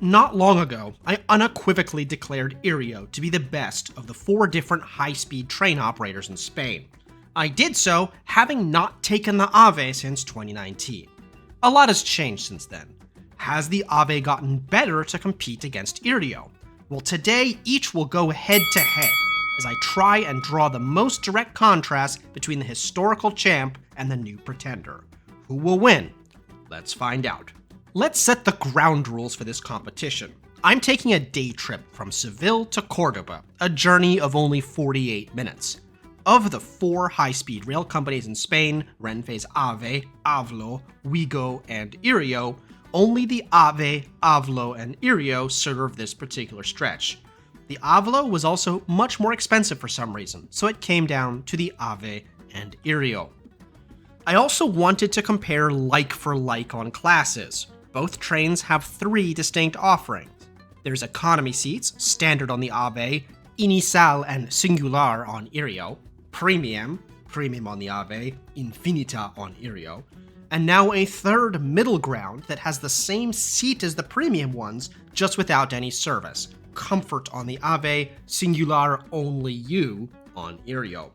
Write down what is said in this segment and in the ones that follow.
Not long ago, I unequivocally declared Iryo to be the best of the 4 different high-speed train operators in Spain. I did so having not taken the Ave since 2019. A lot has changed since then. Has the Ave gotten better to compete against Iryo? Well, today each will go head to head as I try and draw the most direct contrast between the historical champ and the new pretender. Who will win? Let's find out. Let's set the ground rules for this competition. I'm taking a day trip from Seville to Cordoba, a journey of only 48 minutes. Of the 4 high-speed rail companies in Spain, Renfe's Ave, Avlo, Wigo, and Iryo, only the Ave, Avlo, and Iryo serve this particular stretch. The Avlo was also much more expensive for some reason, so it came down to the Ave and Iryo. I also wanted to compare like for like on classes. Both trains have 3 distinct offerings. There's economy seats, standard on the Ave, Inicial and Singular on Iryo, Premium on the Ave, Infinita on Iryo, and now a 3rd middle ground that has the same seat as the premium ones, just without any service. Comfort on the Ave, Singular only you on Iryo.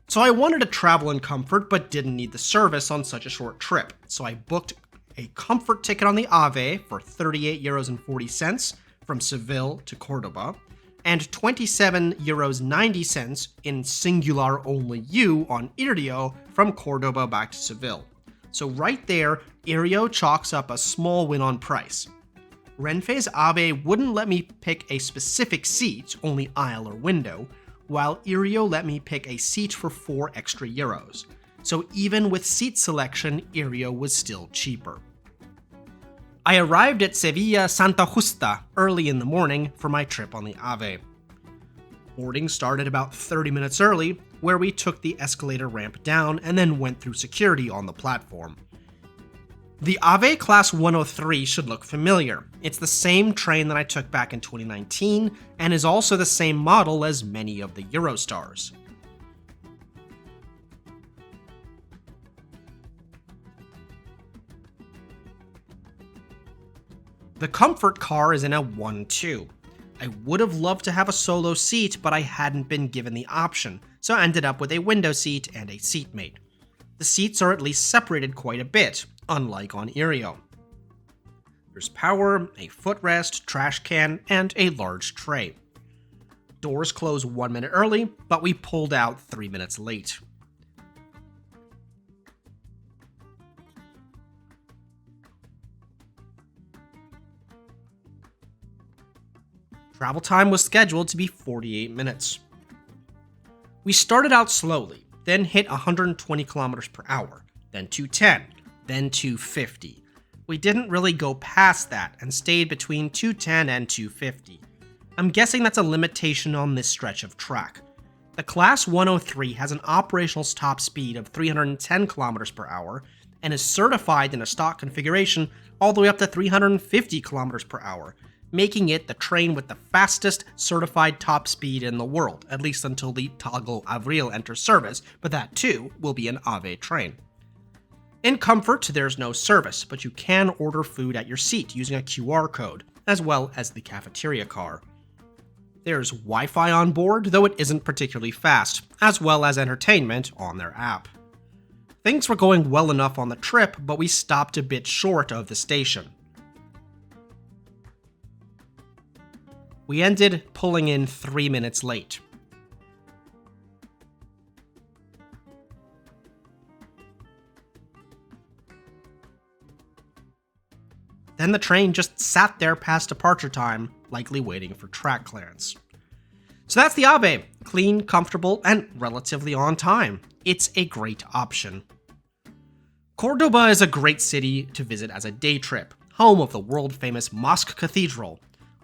So I wanted to travel in comfort but didn't need the service on such a short trip, so I booked a comfort ticket on the Ave for €38.40 from Seville to Cordoba, and €27.90 in Singular Only You on Iryo from Cordoba back to Seville. So right there, Iryo chalks up a small win on price. Renfe's Ave wouldn't let me pick a specific seat, only aisle or window, while Iryo let me pick a seat for €4 extra. So even with seat selection, Iryo was still cheaper. I arrived at Sevilla Santa Justa early in the morning for my trip on the Ave. Boarding started about 30 minutes early, where we took the escalator ramp down and then went through security on the platform. The Ave Class 103 should look familiar. It's the same train that I took back in 2019 and is also the same model as many of the Eurostars. The comfort car is in a 1-2. I would have loved to have a solo seat, but I hadn't been given the option, so I ended up with a window seat and a seatmate. The seats are at least separated quite a bit, unlike on Iryo. There's power, a footrest, trash can, and a large tray. Doors close 1 minute early, but we pulled out 3 minutes late. Travel time was scheduled to be 48 minutes. We started out slowly, then hit 120 kilometers per hour, then 210, then 250. We didn't really go past that and stayed between 210 and 250. I'm guessing that's a limitation on this stretch of track. The Class 103 has an operational top speed of 310 kilometers per hour and is certified in a stock configuration all the way up to 350 kilometers per hour, making it the train with the fastest certified top speed in the world, at least until the Talgo Avril enters service, but that too will be an Ave train. In comfort, there's no service, but you can order food at your seat using a QR code, as well as the cafeteria car. There's Wi-Fi on board, though it isn't particularly fast, as well as entertainment on their app. Things were going well enough on the trip, but we stopped a bit short of the station. We ended pulling in 3 minutes late. Then the train just sat there past departure time, likely waiting for track clearance. So that's the Ave. Clean, comfortable, and relatively on time. It's a great option. Cordoba is a great city to visit as a day trip, home of the world-famous Mosque Cathedral.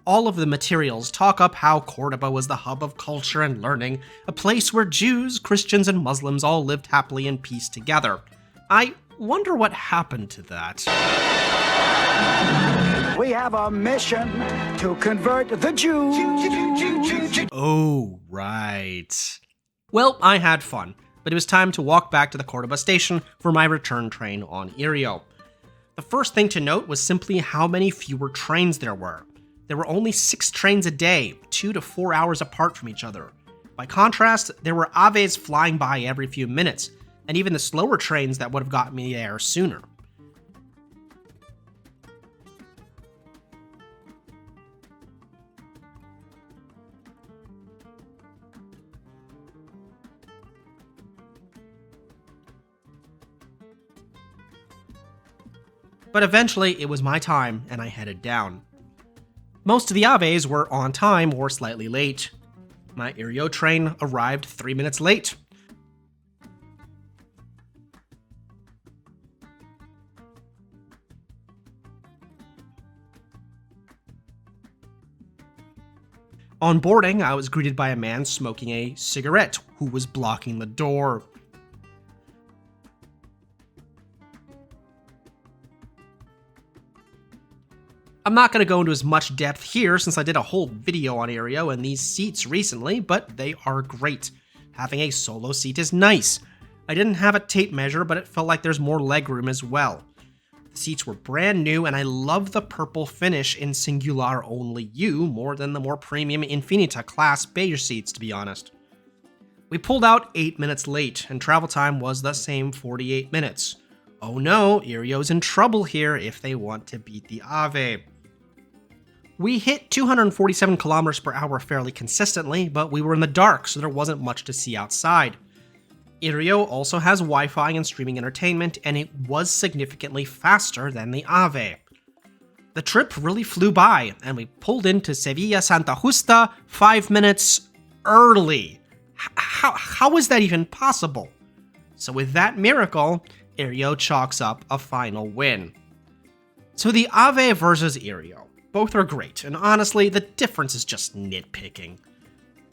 All of the materials talk up how Cordoba was the hub of culture and learning, a place where Jews, Christians, and Muslims all lived happily in peace together. I wonder what happened to that. We have a mission to convert the Jews. Oh, right. Well, I had fun, but it was time to walk back to the Cordoba station for my return train on Iryo. The first thing to note was simply how many fewer trains there were. There were only 6 trains a day, 2 to 4 hours apart from each other. By contrast, there were Aves flying by every few minutes, and even the slower trains that would have gotten me there sooner. But eventually, it was my time, and I headed down. Most of the Aves were on time or slightly late. My Iryo train arrived 3 minutes late. On boarding, I was greeted by a man smoking a cigarette who was blocking the door. I'm not going to go into as much depth here since I did a whole video on Iryo and these seats recently, but they are great. Having a solo seat is nice. I didn't have a tape measure, but it felt like there's more legroom as well. The seats were brand new, and I love the purple finish in Singular Only U more than the more premium Infinita class beige seats, to be honest. We pulled out 8 minutes late, and travel time was the same 48 minutes. Oh no, Iryo's in trouble here if they want to beat the Ave. We hit 247 kilometers per hour fairly consistently, but we were in the dark, so there wasn't much to see outside. Iryo also has Wi-Fi and streaming entertainment, and it was significantly faster than the Ave. The trip really flew by, and we pulled into Sevilla Santa Justa 5 minutes early. How is that even possible? So with that miracle, Iryo chalks up a final win. So the Ave versus Iryo. Both are great, and honestly, the difference is just nitpicking.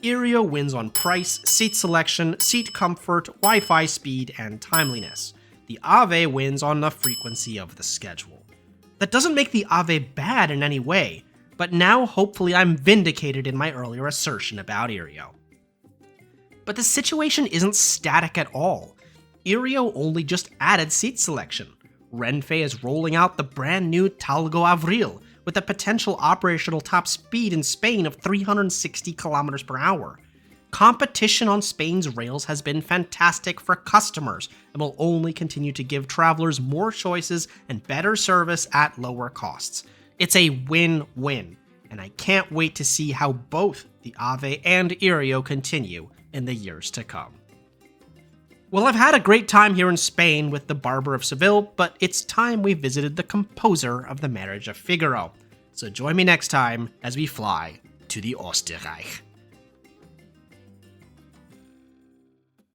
Iryo wins on price, seat selection, seat comfort, Wi-Fi speed, and timeliness. The Ave wins on the frequency of the schedule. That doesn't make the Ave bad in any way, but now hopefully I'm vindicated in my earlier assertion about Iryo. But the situation isn't static at all. Iryo only just added seat selection. Renfe is rolling out the brand new Talgo Avril, with a potential operational top speed in Spain of 360 kilometers per hour. Competition on Spain's rails has been fantastic for customers and will only continue to give travelers more choices and better service at lower costs. It's a win-win, and I can't wait to see how both the Ave and Iryo continue in the years to come. Well, I've had a great time here in Spain with the Barber of Seville, but it's time we visited the composer of the Marriage of Figaro. So join me next time as we fly to the Oostenrijk.